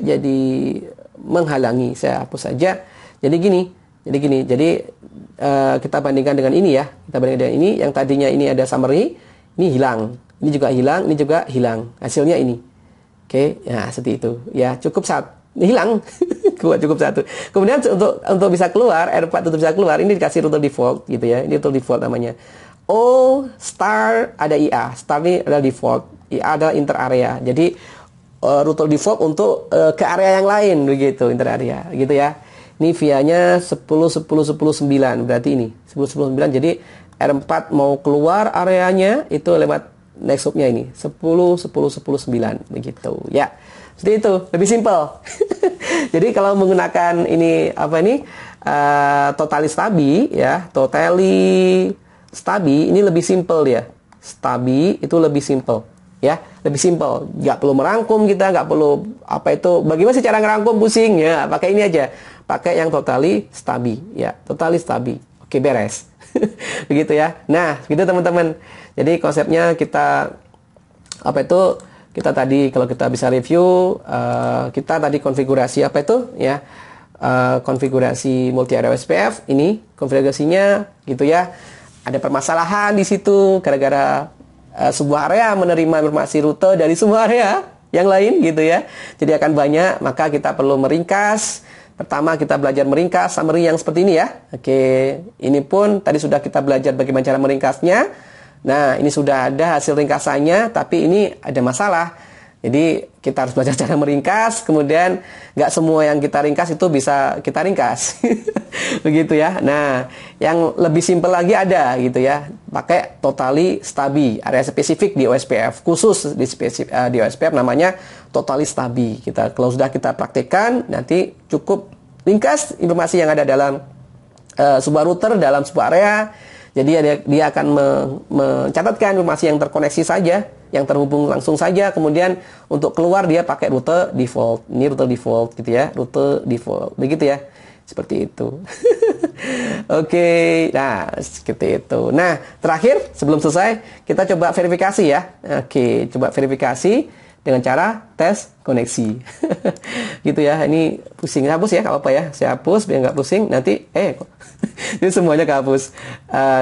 Jadi menghalangi. Saya hapus saja. Jadi gini. Jadi kita bandingkan dengan ini ya. Kita bandingkan dengan ini. Yang tadinya ini ada summary, ini hilang. Ini juga hilang. Ini juga hilang. Hasilnya ini. Oke, ya seperti itu. Ya cukup hilang. Cukup satu. Kemudian untuk bisa keluar, R4 untuk bisa keluar, ini dikasih router default gitu ya. Ini router default namanya. O star ada IA. Star ini adalah default. IA adalah inter area. Jadi router default untuk ke area yang lain begitu, inter area gitu ya. Ini via-nya 10 10 10 9 berarti ini 10 10 9. Jadi R4 mau keluar areanya itu lewat next hop-nya ini 10 10 10 9 begitu ya. Seperti itu, lebih simpel. Jadi kalau menggunakan ini totally stabi ya, totally stabi ini lebih simpel ya. Stabi itu lebih simpel ya, lebih simpel. Nggak perlu merangkum kita, nggak perlu bagaimana sih cara ngerangkum pusing ya, pakai ini aja. Pakai yang totally stabi ya, totally stabi. Oke, beres. Begitu ya. Nah, gitu teman-teman. Jadi konsepnya kita kita tadi kalau kita bisa review, kita tadi konfigurasi konfigurasi multi area SPF ini konfigurasinya gitu ya. Ada permasalahan di situ gara-gara sebuah area menerima informasi rute dari semua area yang lain gitu ya. Jadi akan banyak, maka kita perlu meringkas. Pertama kita belajar meringkas summary yang seperti ini ya. Oke, ini pun tadi sudah kita belajar bagaimana cara meringkasnya. Nah, ini sudah ada hasil ringkasannya, tapi ini ada masalah. Jadi, kita harus belajar cara meringkas, kemudian nggak semua yang kita ringkas itu bisa kita ringkas. Begitu ya. Nah, yang lebih simpel lagi ada gitu ya. Pakai totally stabi, area spesifik di OSPF. Khusus di OSPF namanya totally stabi. Kalau sudah kita praktekkan, nanti cukup ringkas informasi yang ada dalam sebuah router, dalam sebuah area. Jadi dia akan mencatatkan informasi yang terkoneksi saja, yang terhubung langsung saja. Kemudian untuk keluar dia pakai rute default. Ini rute default gitu ya, rute default. Begitu ya, seperti itu. Oke, nah seperti itu. Nah terakhir sebelum selesai kita coba verifikasi ya. Oke, coba verifikasi dengan cara tes koneksi. Gitu ya. Ini pusing, hapus ya, nggak apa-apa ya. Saya hapus biar nggak pusing. Nanti ini semuanya kehapus.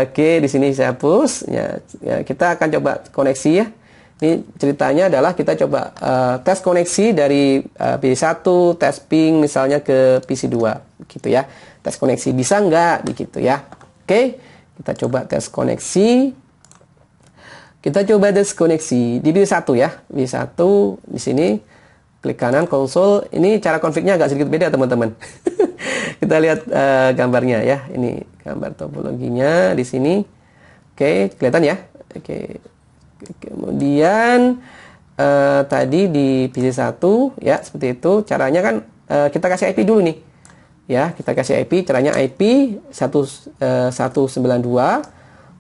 Oke, di sini saya hapus. Ya, kita akan coba koneksi ya. Ini ceritanya adalah kita coba tes koneksi dari PC1, tes ping misalnya ke PC2 gitu ya. Tes koneksi bisa nggak begitu ya. Oke, kita coba tes koneksi. Kita coba tes koneksi di PC1 ya. PC1 di sini klik kanan konsol. Ini cara konfignya agak sedikit beda teman-teman. Kita lihat gambarnya ya. Ini gambar topologinya di sini. Oke, kelihatan ya. Oke. Kemudian tadi di PC1 ya seperti itu. Caranya kan kita kasih IP dulu nih. Ya, kita kasih IP. Caranya IP 192,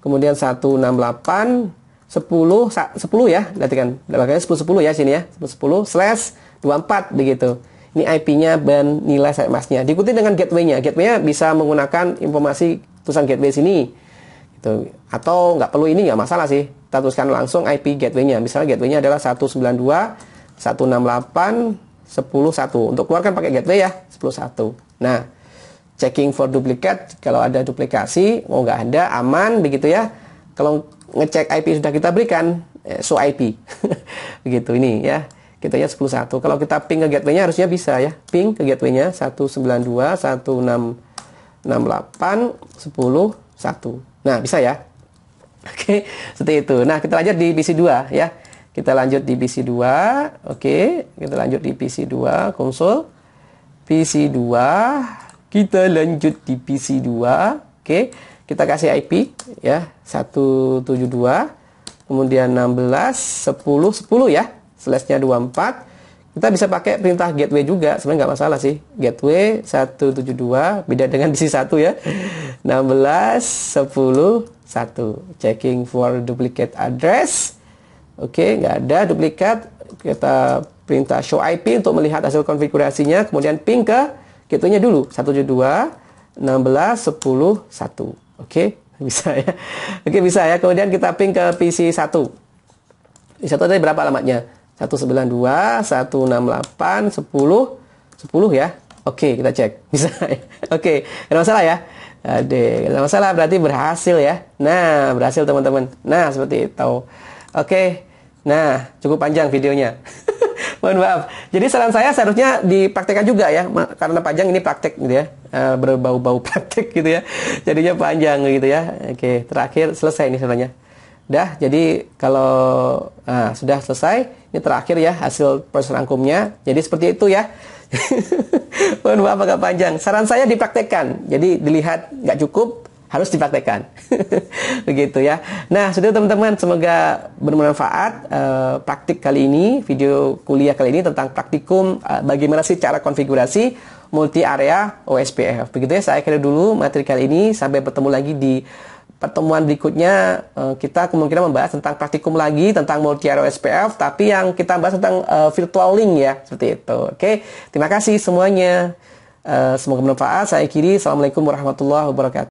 kemudian 168 10 ya, berarti kan makanya 10 ya sini ya, 10/24 begitu. Ini IP-nya dan nilai SMS-nya. Diikuti dengan gateway-nya. Gateway-nya bisa menggunakan informasi tulisan gateway sini. Gitu. Atau nggak perlu ini, nggak masalah sih. Kita tuliskan langsung IP gateway-nya. Misalnya gateway-nya adalah 192.168.10.1. Untuk keluarkan pakai gateway ya, 10.1. Nah, checking for duplicate, kalau ada duplikasi, nggak ada, aman begitu ya. Kalau ngecek IP sudah kita berikan, show IP. Begitu ini ya. Kitanya 10.1. Kalau kita ping ke gateway-nya harusnya bisa ya. Ping ke gateway-nya 192.168.10.1. Nah, bisa ya. Oke, seperti itu. Nah, kita lanjut di PC2 ya. Kita lanjut di PC2. Oke, kita lanjut di PC2 konsol. PC2. Kita lanjut di PC2. Oke, kita kasih IP ya, 172, kemudian 16, 10, 10 ya. Slash-nya 24. Kita bisa pakai perintah gateway juga, sebenarnya nggak masalah sih. Gateway 172, beda dengan PC1 ya. 16, 10, 1. Checking for duplicate address. Oke, nggak ada duplikat. Kita perintah show IP untuk melihat hasil konfigurasinya, kemudian ping ke gateway-nya dulu, 172, 16, 10, 1. Oke, bisa ya. Oke, bisa ya. Kemudian kita ping ke PC1. PC1 tadi berapa alamatnya? 192, 168, 10, 10 ya. Oke, kita cek. Bisa ya. Oke, ada masalah ya? Ada masalah, berarti berhasil ya. Nah, berhasil teman-teman. Nah, seperti itu. Oke. Nah, cukup panjang videonya. Mohon maaf. Jadi saran saya seharusnya dipraktekkan juga ya. Karena panjang ini praktek gitu ya. Berbau-bau praktek gitu ya. Jadinya panjang gitu ya. Oke, terakhir selesai ini sebenarnya. Dah, jadi kalau sudah selesai, ini terakhir ya hasil proses rangkumnya. Jadi seperti itu ya. Mohon maaf agak panjang. Saran saya dipraktekkan. Jadi dilihat nggak cukup, harus dipraktekkan. Begitu ya. Nah, sudah teman-teman, semoga bermanfaat praktik kali ini, video kuliah kali ini tentang praktikum bagaimana sih cara konfigurasi multi area OSPF. Begitu ya, saya akhiri dulu materi kali ini. Sampai bertemu lagi di pertemuan berikutnya. Kita kemungkinan membahas tentang praktikum lagi tentang multi area OSPF, tapi yang kita bahas tentang virtual link ya, seperti itu. Oke, terima kasih semuanya. Semoga bermanfaat. Saya akhiri. Assalamualaikum warahmatullahi wabarakatuh.